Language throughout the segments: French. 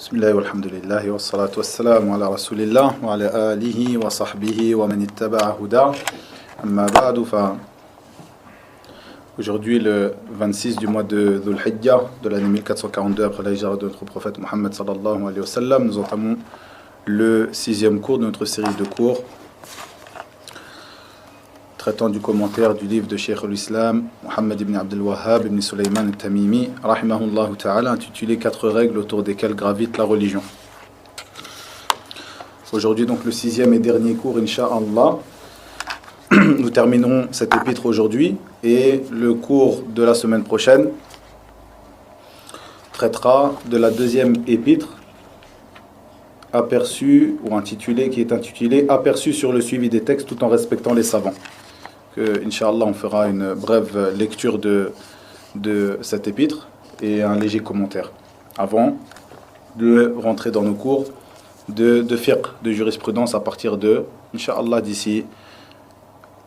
Bismillah walhamdulillah wa salatu wa salam ala rasulillah wa ala alihi wa sahbihi wa man ittaba'a huda. Amma ba'du fa. Aujourd'hui, le 26 du mois de Dhul Hijjah de l'année 1442 après la hijra de notre prophète Muhammad sallallahu alayhi wa sallam, nous entamons le 6e cours de notre série de cours traitant du commentaire du livre de Cheikh al-Islam Muhammad ibn Abdul Wahhab ibn Sulaiman al-Tamimi rahimahullah ta'ala, intitulé 4 règles autour desquelles gravite la religion. Aujourd'hui donc le 6e et dernier cours, Inch'Allah. Nous terminerons cet épître aujourd'hui et le cours de la semaine prochaine traitera de la deuxième épître aperçu ou intitulé, qui est intitulé Aperçu sur le suivi des textes tout en respectant les savants. Que, Inch'Allah, on fera une brève lecture de cet épître et un léger commentaire avant de rentrer dans nos cours de fiqh, de jurisprudence à partir de, Inch'Allah, d'ici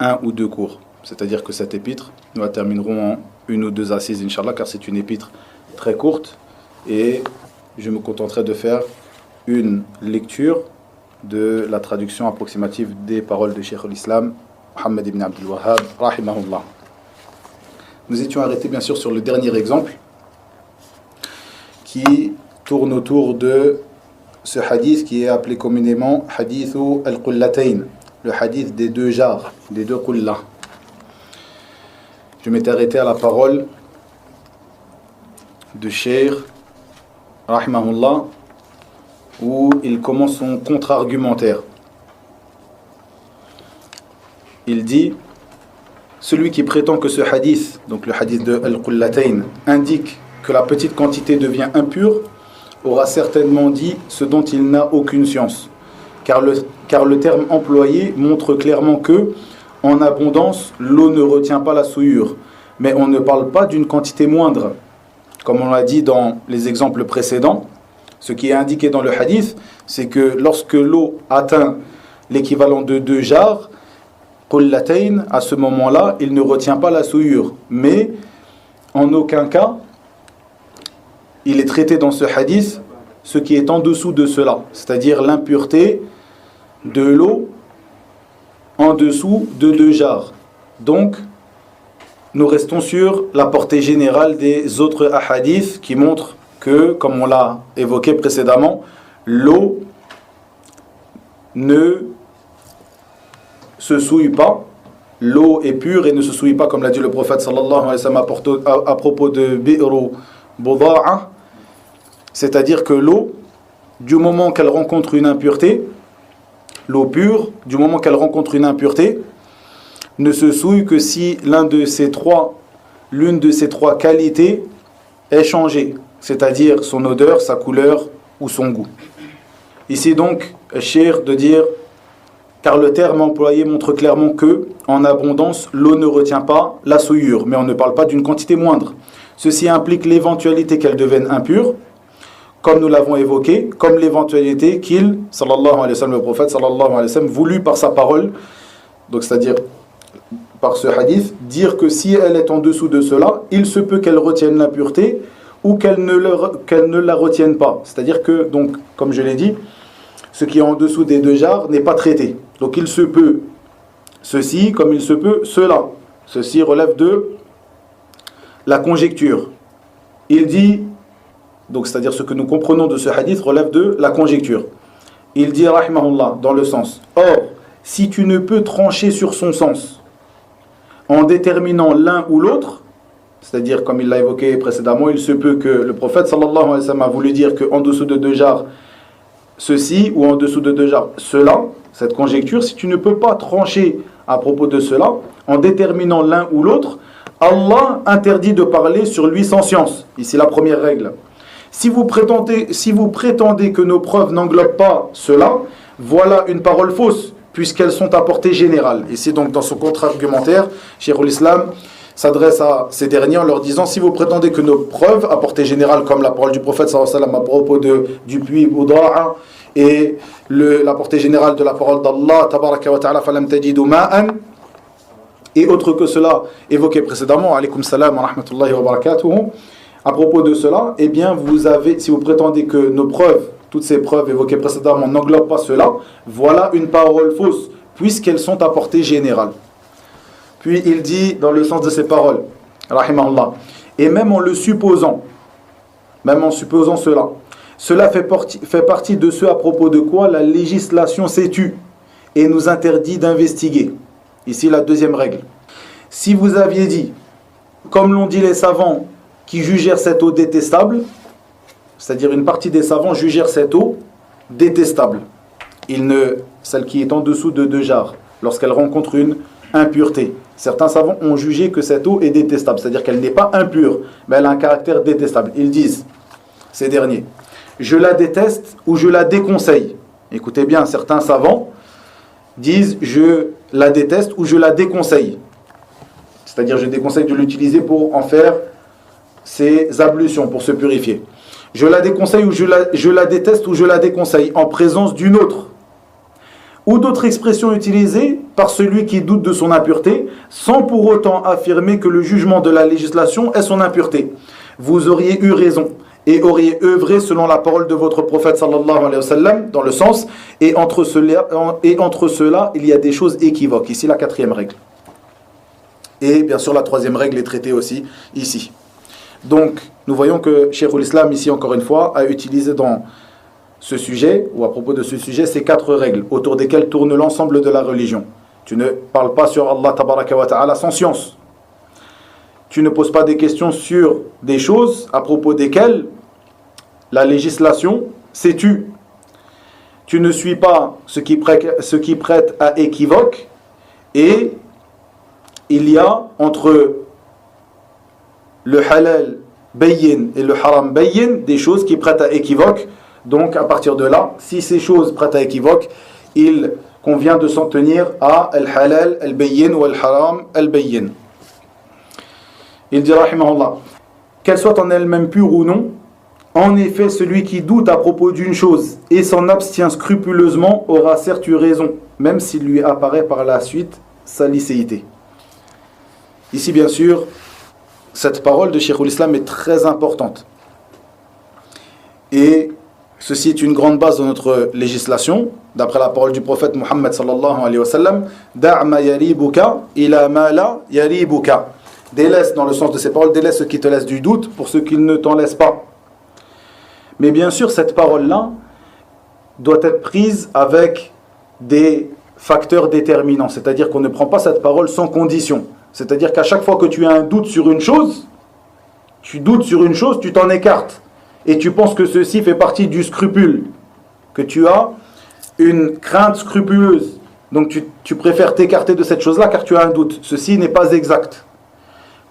1 ou 2 cours. C'est-à-dire que cette épître, nous la terminerons en 1 ou 2 assises, Inch'Allah, car c'est une épître très courte et je me contenterai de faire une lecture de la traduction approximative des paroles de Cheikh al-Islam Muhammad ibn Abdul Wahhab rahimahullah. Nous étions arrêtés bien sûr sur le dernier exemple qui tourne autour de ce hadith qui est appelé communément hadithu al-qullatayn, le hadith des 2 jars, des 2 qullah. Je m'étais arrêté à la parole de Cheikh rahimahullah où il commence son contre-argumentaire. Il dit: celui qui prétend que ce hadith, donc le hadith de Al-Qullatayn, indique que la petite quantité devient impure, aura certainement dit ce dont il n'a aucune science. Car le terme employé montre clairement que, en abondance, l'eau ne retient pas la souillure. Mais on ne parle pas d'une quantité moindre. Comme on l'a dit dans les exemples précédents, ce qui est indiqué dans le hadith, c'est que lorsque l'eau atteint l'équivalent de 2 jars, qullatayn, à ce moment-là, il ne retient pas la souillure. Mais en aucun cas, il est traité dans ce hadith ce qui est en dessous de cela, c'est-à-dire l'impureté de l'eau en dessous de 2 jars. Donc, nous restons sur la portée générale des autres hadiths qui montrent que, comme on l'a évoqué précédemment, l'eau ne se souille pas, l'eau est pure et ne se souille pas, comme l'a dit le prophète sallallahu alayhi wa sallam à propos de Bi'ru Buda'a, c'est-à-dire que l'eau, du moment qu'elle rencontre une impureté, l'eau pure, du moment qu'elle rencontre une impureté, ne se souille que si l'une de ces trois qualités est changée, c'est-à-dire son odeur, sa couleur ou son goût. Ici donc, Cheikh de dire, car le terme employé montre clairement que, en abondance, l'eau ne retient pas la souillure, mais on ne parle pas d'une quantité moindre. Ceci implique l'éventualité qu'elle devienne impure, comme nous l'avons évoqué, comme l'éventualité qu'il, sallallahu alayhi wa sallam, le prophète sallallahu alayhi wa sallam, voulut par sa parole, donc c'est-à-dire par ce hadith, dire que si elle est en dessous de cela, il se peut qu'elle retienne l'impureté ou qu'elle ne la retienne pas. C'est-à-dire que, donc, comme je l'ai dit, ce qui est en dessous des 2 jars n'est pas traité. Donc il se peut ceci comme il se peut cela. Ceci relève de la conjecture. Il dit, donc c'est-à-dire ce que nous comprenons de ce hadith relève de la conjecture. Il dit, rahimahullah, dans le sens. Or, si tu ne peux trancher sur son sens en déterminant l'un ou l'autre, c'est-à-dire comme il l'a évoqué précédemment, il se peut que le prophète sallallahu alayhi wa sallam a voulu dire qu'en dessous de 2 jars, ceci ou en dessous de 2 jars, cela, cette conjecture, si tu ne peux pas trancher à propos de cela, en déterminant l'un ou l'autre, Allah interdit de parler sur lui sans science. Ici la première règle. Si vous prétendez que nos preuves n'englobent pas cela, voilà une parole fausse, puisqu'elles sont à portée générale. Ici donc dans son contre-argumentaire, Cheikh al-Islam s'adresse à ces derniers en leur disant: si vous prétendez que nos preuves à portée générale, comme la parole du prophète sallallahu alayhi wa sallam à propos du puits Buda'a et la portée générale de la parole d'Allah tabaraka wa ta'ala, falam tajidu ma'an, et autre que cela évoqué précédemment, alaykum salam wa rahmatullahi wa barakatuhu, À propos de cela, eh bien, si vous prétendez que nos preuves, toutes ces preuves évoquées précédemment, n'englobent pas cela, voilà une parole fausse, puisqu'elles sont à portée générale. Puis il dit, dans le sens de ces paroles, rahimahullah, et même en supposant cela fait partie de ce à propos de quoi la législation s'est tue et nous interdit d'investiguer. Ici la deuxième règle. Si vous aviez dit, comme l'ont dit les savants qui jugèrent cette eau détestable, c'est-à-dire une partie des savants jugèrent cette eau détestable, celle qui est en dessous de 2 jarres, lorsqu'elle rencontre une impureté. Certains savants ont jugé que cette eau est détestable, c'est-à-dire qu'elle n'est pas impure, mais elle a un caractère détestable. Ils disent, ces derniers, je la déteste ou je la déconseille. Écoutez bien, certains savants disent, je la déteste ou je la déconseille. C'est-à-dire, je déconseille de l'utiliser pour en faire ses ablutions, pour se purifier. Je la déconseille ou je la déteste ou je la déconseille en présence d'une autre. Ou d'autres expressions utilisées par celui qui doute de son impureté, sans pour autant affirmer que le jugement de la législation est son impureté. Vous auriez eu raison et auriez œuvré selon la parole de votre prophète sallallahu alayhi wa sallam, dans le sens, et entre cela, il y a des choses équivoques. Ici, la 4e règle. Et bien sûr, la 3e règle est traitée aussi ici. Donc, nous voyons que Cheikh l'Islam, ici encore une fois, a utilisé dans ce sujet, ou à propos de ce sujet, ces 4 règles, autour desquelles tourne l'ensemble de la religion. Tu ne parles pas sur Allah tabaraka wa ta'ala sans science. Tu ne poses pas des questions sur des choses à propos desquelles la législation s'est tue. Tu ne suis pas ce qui prête à équivoque, et il y a entre le halal bayyin et le haram bayyin des choses qui prêtent à équivoque. Donc à partir de là, si ces choses prêtent à équivoque, il convient de s'en tenir à al-halal al-bayyin ou al-haram al-bayyin. Il dit rahimahullah, qu'elle soit en elle-même pure ou non, en effet celui qui doute à propos d'une chose et s'en abstient scrupuleusement aura certes eu raison, même s'il lui apparaît par la suite sa licéité. Ici bien sûr, cette parole de Cheikh l'Islam est très importante. Et ceci est une grande base de notre législation, d'après la parole du prophète Muhammad sallallahu alayhi wa sallam, Da' ma yaribuka ila ma la yaribuka. Délaisse, dans le sens de ces paroles, délaisse ce qui te laisse du doute pour ce qui ne t'en laisse pas. Mais bien sûr, cette parole-là doit être prise avec des facteurs déterminants, c'est-à-dire qu'on ne prend pas cette parole sans condition. C'est-à-dire qu'à chaque fois que tu as un doute sur une chose, tu t'en écartes. Et tu penses que ceci fait partie du scrupule, que tu as une crainte scrupuleuse. Donc tu préfères t'écarter de cette chose-là car tu as un doute. Ceci n'est pas exact.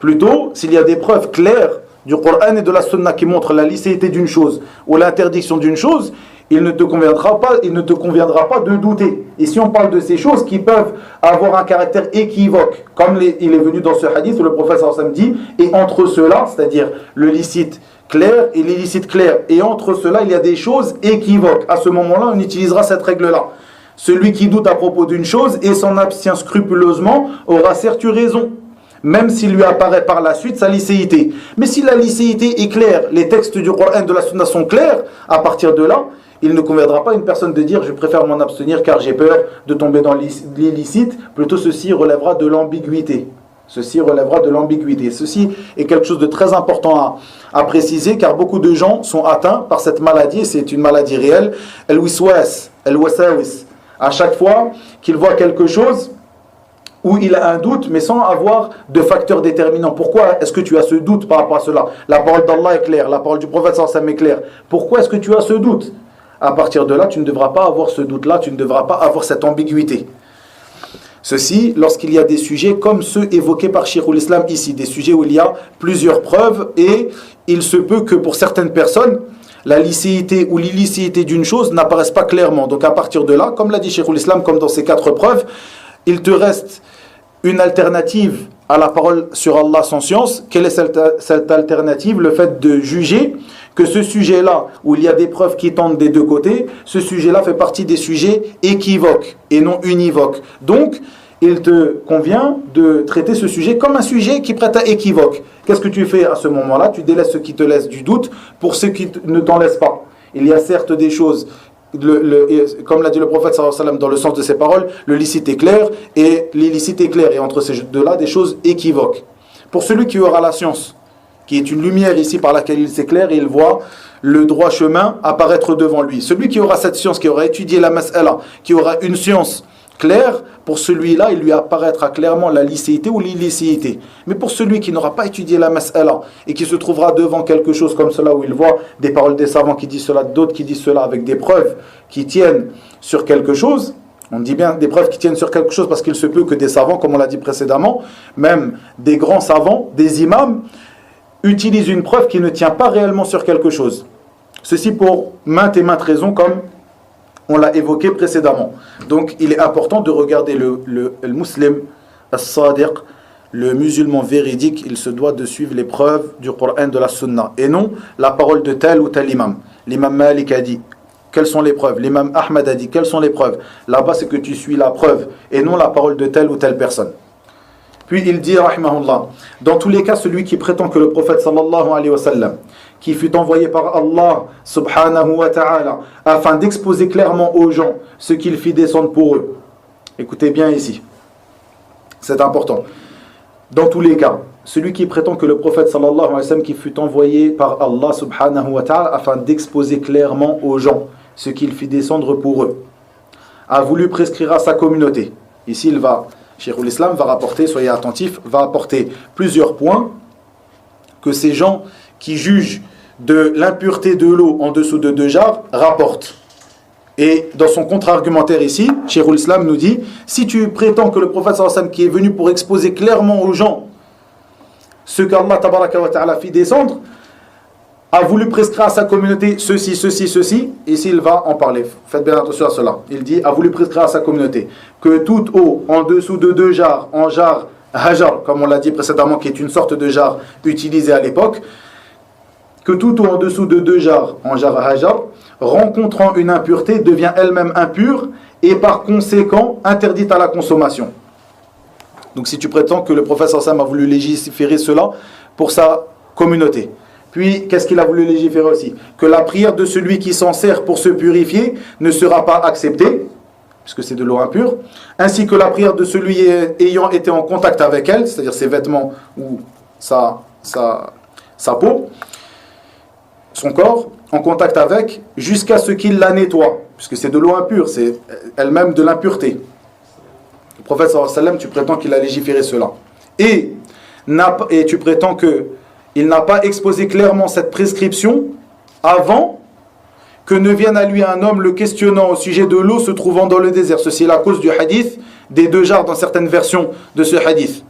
Plutôt, s'il y a des preuves claires du Coran et de la Sunna qui montrent la licéité d'une chose ou l'interdiction d'une chose, il ne te conviendra pas de douter. Et si on parle de ces choses qui peuvent avoir un caractère équivoque, comme il est venu dans ce hadith où le prophète sallallahu alayhi wa sallam dit, et entre cela, c'est-à-dire le licite clair et l'illicite clair, et entre cela il y a des choses équivoques. À ce moment-là, on utilisera cette règle-là. Celui qui doute à propos d'une chose et s'en abstient scrupuleusement aura certes eu raison, même s'il lui apparaît par la suite sa licéité. Mais si la licéité est claire, les textes du Coran et de la Sunna sont clairs, à partir de là, il ne conviendra pas à une personne de dire « je préfère m'en abstenir car j'ai peur de tomber dans l'illicite », plutôt ceci relèvera de l'ambiguïté. Ceci est quelque chose de très important à préciser, car beaucoup de gens sont atteints par cette maladie, c'est une maladie réelle, al-wiswas, al-wasawis. À chaque fois qu'il voit quelque chose où il a un doute, mais sans avoir de facteur déterminant. Pourquoi est-ce que tu as ce doute par rapport à cela? La parole d'Allah est claire, la parole du prophète sallallahu alayhi wa sallam est claire. Pourquoi est-ce que tu as ce doute? À partir de là, tu ne devras pas avoir ce doute-là, tu ne devras pas avoir cette ambiguïté. Ceci, lorsqu'il y a des sujets comme ceux évoqués par Cheikh l'Islam ici, des sujets où il y a plusieurs preuves, et il se peut que pour certaines personnes, la licéité ou l'illicéité d'une chose n'apparaissent pas clairement. Donc à partir de là, comme l'a dit Cheikh l'Islam, comme dans ces 4 preuves, il te reste une alternative à la parole sur Allah sans science. Quelle est cette alternative? Le fait de juger que ce sujet-là, où il y a des preuves qui tendent des deux côtés, ce sujet-là fait partie des sujets équivoques et non univoques. Donc, il te convient de traiter ce sujet comme un sujet qui prête à équivoque. Qu'est-ce que tu fais à ce moment-là? Tu délaisses ce qui te laisse du doute pour ce qui ne t'en laisse pas. Il y a certes des choses, comme l'a dit le prophète sallallahu alayhi wa sallam dans le sens de ses paroles, le licite est clair et l'illicite est clair. Et entre ces deux-là, des choses équivoques. Pour celui qui aura la science, qui est une lumière ici par laquelle il s'éclaire et il voit le droit chemin apparaître devant lui. Celui qui aura cette science, qui aura étudié la mas'ala, qui aura une science claire, pour celui-là, il lui apparaîtra clairement la licéité ou l'illicéité. Mais pour celui qui n'aura pas étudié la mas'ala et qui se trouvera devant quelque chose comme cela, où il voit des paroles des savants qui disent cela, d'autres qui disent cela avec des preuves qui tiennent sur quelque chose, on dit bien des preuves qui tiennent sur quelque chose parce qu'il se peut que des savants, comme on l'a dit précédemment, même des grands savants, des imams, utilisent une preuve qui ne tient pas réellement sur quelque chose. Ceci pour maintes et maintes raisons, comme on l'a évoqué précédemment. Donc il est important de regarder le musulman as-sadiq, le musulman véridique. Il se doit de suivre les preuves du Coran, de la Sunna, et non la parole de tel ou tel imam. L'imam Malik a dit, quelles sont les preuves? L'imam Ahmad a dit, quelles sont les preuves? Là-bas, c'est que tu suis la preuve et non la parole de telle ou telle personne. Puis il dit, rahimahullah, dans tous les cas, celui qui prétend que le prophète sallallahu alayhi wa sallam, qui fut envoyé par Allah subhanahu wa ta'ala, afin d'exposer clairement aux gens ce qu'il fit descendre pour eux. Écoutez bien ici, c'est important. Dans tous les cas, celui qui prétend que le prophète sallallahu alayhi wa sallam, qui fut envoyé par Allah subhanahu wa ta'ala, afin d'exposer clairement aux gens ce qu'il fit descendre pour eux, a voulu prescrire à sa communauté. Ici, Cheikhul Islam va rapporter, soyez attentifs, va apporter plusieurs points que ces gens qui jugent de l'impureté de l'eau en dessous de 2 jarres rapportent. Et dans son contre-argumentaire ici, Cheikhul Islam nous dit, si tu prétends que le prophète sallallahu alayhi wa sallam, qui est venu pour exposer clairement aux gens ce qu'Allah tabaraka wa ta'ala fit descendre, a voulu prescrire à sa communauté ceci, ici il va en parler. Faites bien attention à cela. Il dit, a voulu prescrire à sa communauté que toute eau en dessous de 2 jarres, en jarre hajar, comme on l'a dit précédemment, qui est une sorte de jarre utilisée à l'époque, que toute eau en dessous de 2 jarres, en jarre hajar, rencontrant une impureté, devient elle-même impure et par conséquent interdite à la consommation. Donc si tu prétends que le prophète sallallahu alayhi wa sallam a voulu légiférer cela pour sa communauté. Puis, qu'est-ce qu'il a voulu légiférer aussi? Que la prière de celui qui s'en sert pour se purifier ne sera pas acceptée, puisque c'est de l'eau impure, ainsi que la prière de celui ayant été en contact avec elle, c'est-à-dire ses vêtements ou sa peau, son corps, en contact avec, jusqu'à ce qu'il la nettoie, puisque c'est de l'eau impure, c'est elle-même de l'impureté. Le prophète sallallahu alayhi wa sallam, tu prétends qu'il a légiféré cela. Et tu prétends qu'il n'a pas exposé clairement cette prescription avant que ne vienne à lui un homme le questionnant au sujet de l'eau se trouvant dans le désert. Ceci est la cause du hadith des 2 jarres dans certaines versions de ce hadith.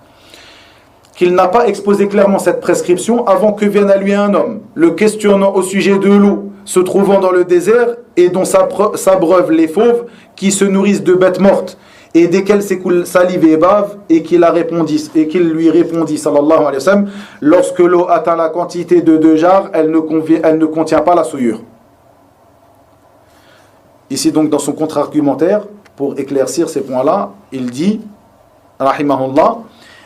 Qu'il n'a pas exposé clairement cette prescription avant que vienne à lui un homme le questionnant au sujet de l'eau se trouvant dans le désert et dont s'abreuvent les fauves qui se nourrissent de bêtes mortes et desquelles s'écoule salive et bave, et qu'il lui répondit sallallahu alayhi wa sallam, lorsque l'eau atteint la quantité de 2 jarres, elle ne contient pas la souillure. Ici donc dans son contre-argumentaire, pour éclaircir ces points-là, il dit, rahimahullah,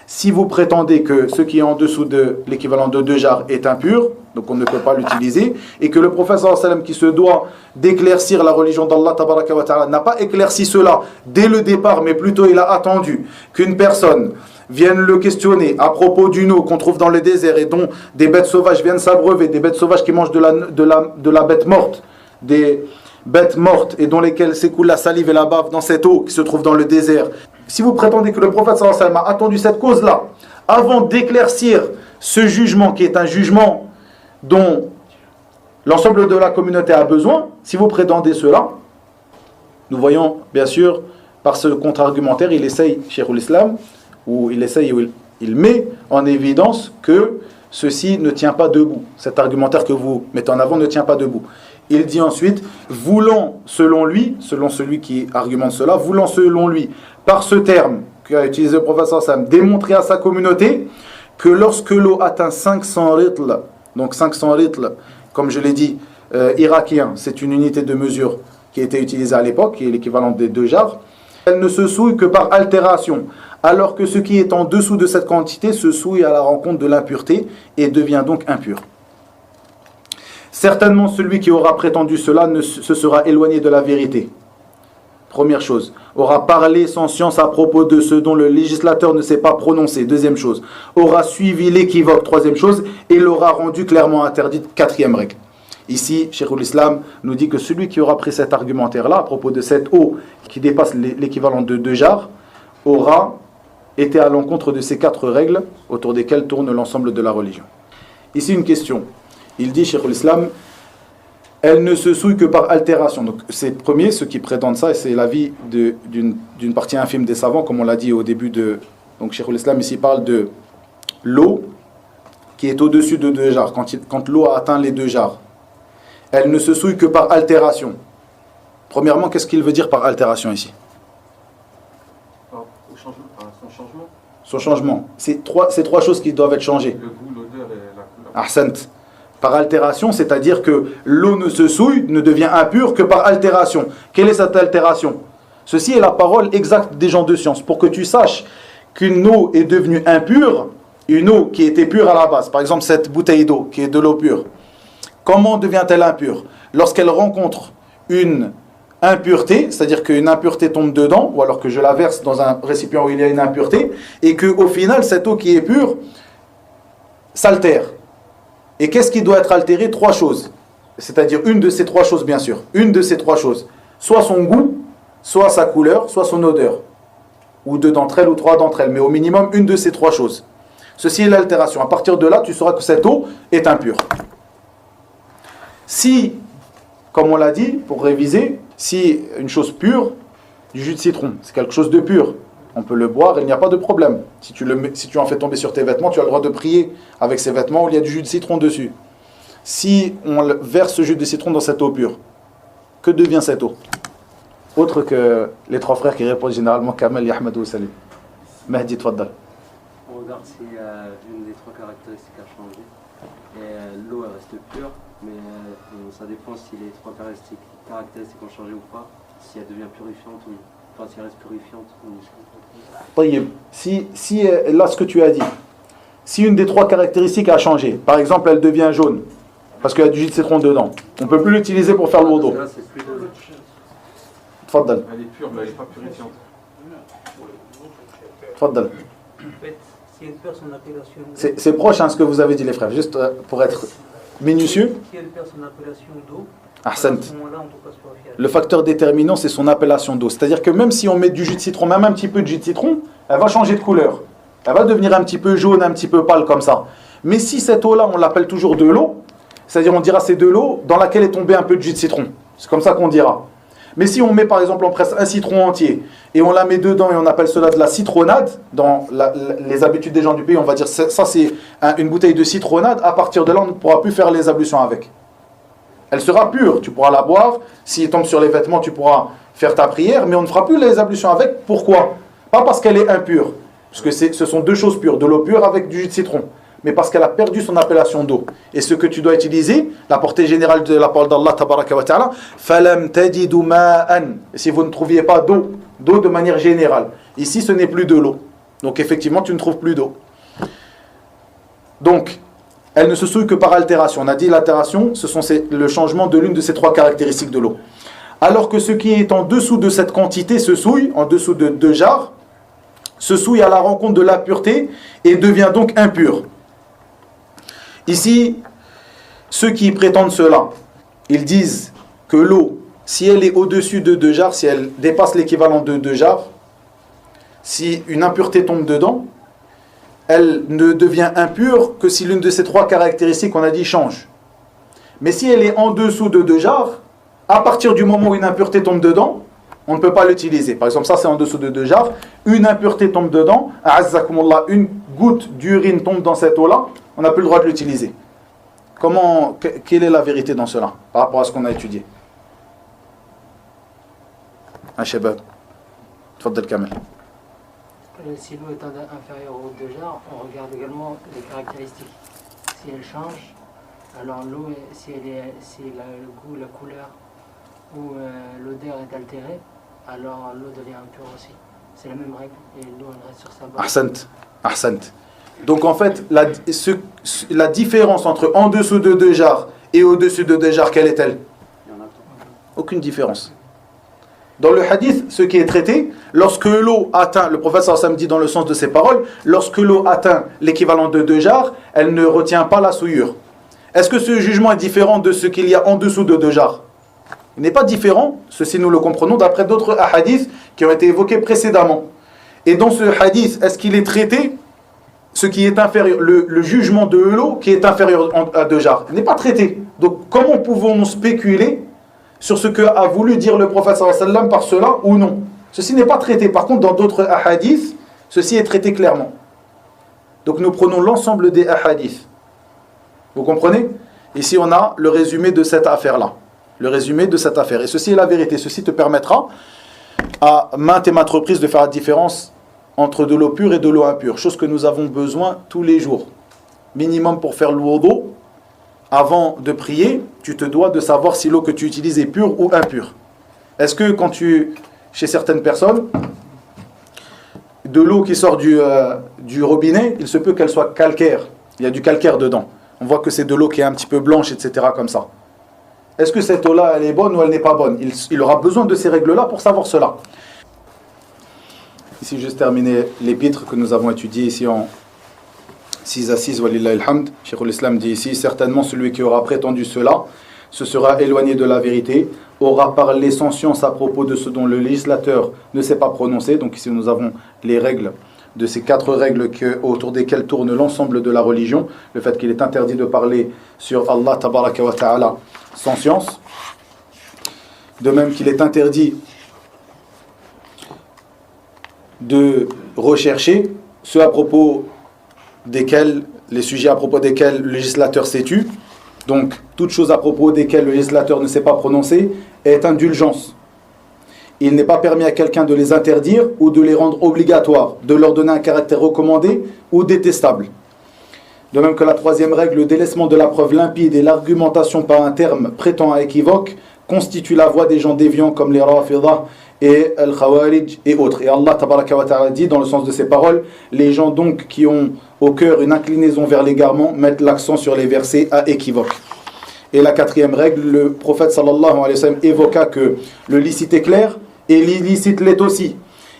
si vous prétendez que ce qui est en dessous de l'équivalent de 2 jarres est impur, donc on ne peut pas l'utiliser, et que le prophète sallallahu alayhi wa sallam, qui se doit d'éclaircir la religion d'Allah tabaraka wa ta'ala, n'a pas éclairci cela dès le départ, mais plutôt il a attendu qu'une personne vienne le questionner à propos d'une eau qu'on trouve dans le désert et dont des bêtes sauvages viennent s'abreuver, des bêtes sauvages qui mangent de la bête morte, des bêtes mortes et dont lesquelles s'écoule la salive et la bave dans cette eau qui se trouve dans le désert. Si vous prétendez que le prophète sallallahu alayhi wa sallam a attendu cette cause-là avant d'éclaircir ce jugement qui est un jugement dont l'ensemble de la communauté a besoin, si vous prétendez cela, nous voyons bien sûr par ce contre-argumentaire, il essaye, Cheikhul Islam, il met en évidence que ceci ne tient pas debout. Cet argumentaire que vous mettez en avant ne tient pas debout. Il dit ensuite, voulant selon lui, selon celui qui argumente cela, voulant selon lui, par ce terme qu'a utilisé le prophète sallallahu alayhi wa sallam, démontrer à sa communauté que lorsque l'eau atteint 500 ritl, donc 500 ritl, comme je l'ai dit, irakien, c'est une unité de mesure qui a été utilisée à l'époque, qui est l'équivalent des 2 jarres, Elle ne se souille que par altération, alors que ce qui est en dessous de cette quantité se souille à la rencontre de l'impureté et devient donc impur. Certainement, celui qui aura prétendu cela se sera éloigné de la vérité. Première chose, aura parlé sans science à propos de ce dont le législateur ne s'est pas prononcé. Deuxième chose, aura suivi l'équivoque. Troisième chose, et l'aura rendu clairement interdit. Quatrième règle. Ici, Cheikhul Islam nous dit que celui qui aura pris cet argumentaire-là à propos de cette eau qui dépasse l'équivalent de 2 jarres aura été à l'encontre de ces 4 règles autour desquelles tourne l'ensemble de la religion. Ici, une question. Il dit, Cheikhul Islam, elle ne se souille que par altération. Donc, c'est premier, ceux qui prétendent ça, et c'est l'avis d'une partie infime des savants, comme on l'a dit au début de. Donc, Cheikhul Islam ici parle de l'eau qui est au-dessus de 2 jarres. Quand l'eau a atteint les 2 jarres, elle ne se souille que par altération. Premièrement, qu'est-ce qu'il veut dire par altération ici? Son changement. Son changement. C'est 3 choses qui doivent être changées. Le goût, l'odeur et la couleur. Ahsant. Par altération, c'est-à-dire que l'eau ne se souille, ne devient impure que par altération. Quelle est cette altération? Ceci est la parole exacte des gens de science. Pour que tu saches qu'une eau est devenue impure, une eau qui était pure à la base, par exemple cette bouteille d'eau qui est de l'eau pure, comment devient-elle impure? Lorsqu'elle rencontre une impureté, c'est-à-dire qu'une impureté tombe dedans, ou alors que je la verse dans un récipient où il y a une impureté, et qu'au final, cette eau qui est pure s'altère. Et qu'est-ce qui doit être altéré? 3 choses. C'est-à-dire une de ces 3 choses, bien sûr. Une de ces 3 choses. Soit son goût, soit sa couleur, soit son odeur. Ou 2 d'entre elles, ou 3 d'entre elles. Mais au minimum, une de ces 3 choses. Ceci est l'altération. À partir de là, tu sauras que cette eau est impure. Si, comme on l'a dit, pour réviser, si une chose pure, du jus de citron, c'est quelque chose de pur, on peut le boire, il n'y a pas de problème. Si tu en fais tomber sur tes vêtements, tu as le droit de prier avec ces vêtements où il y a du jus de citron dessus. Si on verse ce jus de citron dans cette eau pure, que devient cette eau? Autre que les 3 frères qui répondent généralement Kamel, Ahmed ou Salim. Mahdi, tfaddal. On regarde si une des 3 caractéristiques a changé. Et l'eau elle reste pure, mais ça dépend si les 3 caractéristiques ont changé ou pas, si elle devient purifiante ou enfin, si elle reste purifiante. Si là ce que tu as dit, si une des 3 caractéristiques a changé, par exemple elle devient jaune, parce qu'il y a du jus de citron dedans, on ne peut plus l'utiliser pour faire le wudu. Tfaddal. Elle est pure, mais elle n'est pas purifiante. Tfaddal. Si une personne appellation c'est proche ce que vous avez dit les frères, juste pour être minutieux. Si une personne appellation d'eau, Ahsant. à ce moment-là, on ne peut pas se purifier. Le facteur déterminant, c'est son appellation d'eau. C'est-à-dire que même si on met du jus de citron, même un petit peu de jus de citron, elle va changer de couleur. Elle va devenir un petit peu jaune, un petit peu pâle comme ça. Mais si cette eau-là, on l'appelle toujours de l'eau, c'est-à-dire on dira c'est de l'eau dans laquelle est tombé un peu de jus de citron. C'est comme ça qu'on dira. Mais si on met par exemple, on presse un citron entier et on la met dedans et on appelle cela de la citronnade, dans les habitudes des gens du pays, on va dire ça c'est une bouteille de citronnade, à partir de là on ne pourra plus faire les ablutions avec. Elle sera pure, tu pourras la boire, s'il tombe sur les vêtements tu pourras faire ta prière, mais on ne fera plus les ablutions avec. Pourquoi? Pas parce qu'elle est impure, parce que ce sont 2 choses pures, de l'eau pure avec du jus de citron, mais parce qu'elle a perdu son appellation d'eau. Et ce que tu dois utiliser, la portée générale de la parole d'Allah tabaraka wa ta'ala, falam tajidu ma'an. Et si vous ne trouviez pas d'eau de manière générale, ici ce n'est plus de l'eau. Donc effectivement tu ne trouves plus d'eau. Donc elle ne se souille que par altération. On a dit l'altération, c'est le changement de l'une de ces 3 caractéristiques de l'eau. Alors que ce qui est en dessous de cette quantité se souille, en dessous de 2 jarres, se souille à la rencontre de l'impureté et devient donc impur. Ici, ceux qui prétendent cela, ils disent que l'eau, si elle est au-dessus de 2 jarres, si elle dépasse l'équivalent de 2 jarres, si une impureté tombe dedans, elle ne devient impure que si l'une de ces 3 caractéristiques qu'on a dit change. Mais si elle est en dessous de 2 jarres, à partir du moment où une impureté tombe dedans, on ne peut pas l'utiliser. Par exemple, ça c'est en dessous de 2 jarres, une impureté tombe dedans, a'azzakumullah, une goutte d'urine tombe dans cette eau-là, on n'a plus le droit de l'utiliser. Quelle est la vérité dans cela, par rapport à ce qu'on a étudié? Un shabab. Tfaddal Kamel. Si l'eau est inférieure aux 2 jarres, on regarde également les caractéristiques. Si elle change, alors l'eau, si le goût, la couleur ou l'odeur est altérée, alors l'eau devient impure aussi. C'est la même règle et l'eau elle reste sur sa base. Ahsant. Donc en fait, la différence entre en dessous de 2 jarres et au-dessus de 2 jarres, quelle est-elle? Il y en a pas. Aucune différence. Dans le hadith, ce qui est traité, lorsque l'eau atteint, le prophète sallallahu alayhi wa sallam dit dans le sens de ses paroles, lorsque l'eau atteint l'équivalent de 2 jarres, elle ne retient pas la souillure. Est-ce que ce jugement est différent de ce qu'il y a en dessous de 2 jarres? Il n'est pas différent, ceci nous le comprenons d'après d'autres hadiths qui ont été évoqués précédemment. Et dans ce hadith, est-ce qu'il est traité ce qui est inférieur, le jugement de l'eau qui est inférieur à 2 jarres? Il n'est pas traité. Donc comment pouvons-nous spéculer sur ce qu'a voulu dire le prophète sallallahu alayhi wa sallam par cela ou non? Ceci n'est pas traité. Par contre, dans d'autres hadiths, ceci est traité clairement. Donc nous prenons l'ensemble des hadiths. Vous comprenez? Ici, on a le résumé de cette affaire-là. Le résumé de cette affaire. Et ceci est la vérité. Ceci te permettra à maintes et maintes reprises de faire la différence entre de l'eau pure et de l'eau impure. Chose que nous avons besoin tous les jours. Minimum pour faire le wudu. Avant de prier, tu te dois de savoir si l'eau que tu utilises est pure ou impure. Est-ce que chez certaines personnes, de l'eau qui sort du robinet, il se peut qu'elle soit calcaire. Il y a du calcaire dedans. On voit que c'est de l'eau qui est un petit peu blanche, etc. comme ça. Est-ce que cette eau-là, elle est bonne ou elle n'est pas bonne? Il aura besoin de ces règles-là pour savoir cela. Ici, juste terminer l'épître que nous avons étudié ici en 6 à 6, walillahi alhamd. Cheikh l'Islam dit ici, certainement celui qui aura prétendu cela se sera éloigné de la vérité, aura parlé sans science à propos de ce dont le législateur ne s'est pas prononcé. Donc ici nous avons les règles, de ces 4 règles autour desquelles tourne l'ensemble de la religion. Le fait qu'il est interdit de parler sur Allah tabaraka wa ta'ala sans science. De même qu'il est interdit de rechercher ceux à propos desquels, les sujets à propos desquels le législateur s'est tu. Donc, toute chose à propos desquelles le législateur ne s'est pas prononcé est indulgence. Il n'est pas permis à quelqu'un de les interdire ou de les rendre obligatoires, de leur donner un caractère recommandé ou détestable. De même que la 3e règle, le délaissement de la preuve limpide et l'argumentation par un terme prêtant à équivoque constitue la voie des gens déviants comme les Rafidah et Al-Khawarij et autres. Et Allah tabaraka wa ta'ala dit dans le sens de ces paroles, les gens donc qui ont au cœur une inclinaison vers l'égarement mettent l'accent sur les versets à équivoque. Et la 4e règle, le prophète sallallahu alayhi wa sallam évoqua que le licite est clair et l'illicite l'est aussi,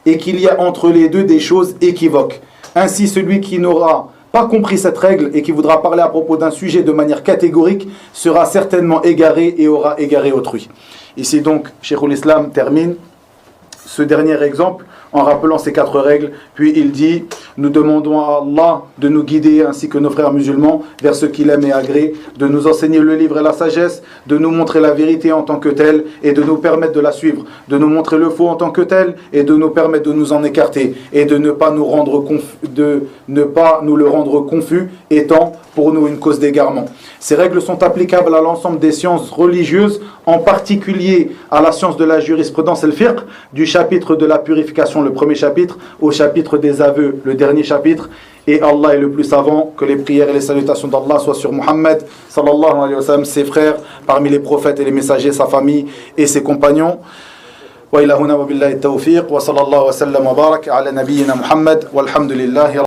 et qu'il y a entre les deux des choses équivoques. Ainsi, celui qui n'aura pas compris cette règle et qui voudra parler à propos d'un sujet de manière catégorique sera certainement égaré et aura égaré autrui. Ici donc, Cheikh l'Islam termine ce dernier exemple en rappelant ces 4 règles, puis il dit: nous demandons à Allah de nous guider ainsi que nos frères musulmans vers ce qu'il aime et agrée, de nous enseigner le livre et la sagesse, de nous montrer la vérité en tant que telle et de nous permettre de la suivre, de nous montrer le faux en tant que tel et de nous permettre de nous en écarter et de ne pas nous le rendre confus étant pour nous une cause d'égarement. Ces règles sont applicables à l'ensemble des sciences religieuses, en particulier à la science de la jurisprudence et le fiqh, du chapitre de la purification, le premier chapitre, au chapitre des aveux, le dernier chapitre. Et Allah est le plus savant. Que les prières et les salutations d'Allah soient sur Muhammad sallallahu alayhi wa sallam, ses frères, parmi les prophètes et les messagers, sa famille et ses compagnons. Wa ila huna wa billahi tawfiq wa sallallahu wa sallam wa barak ala nabiyyina Muhammad walhamdulillahi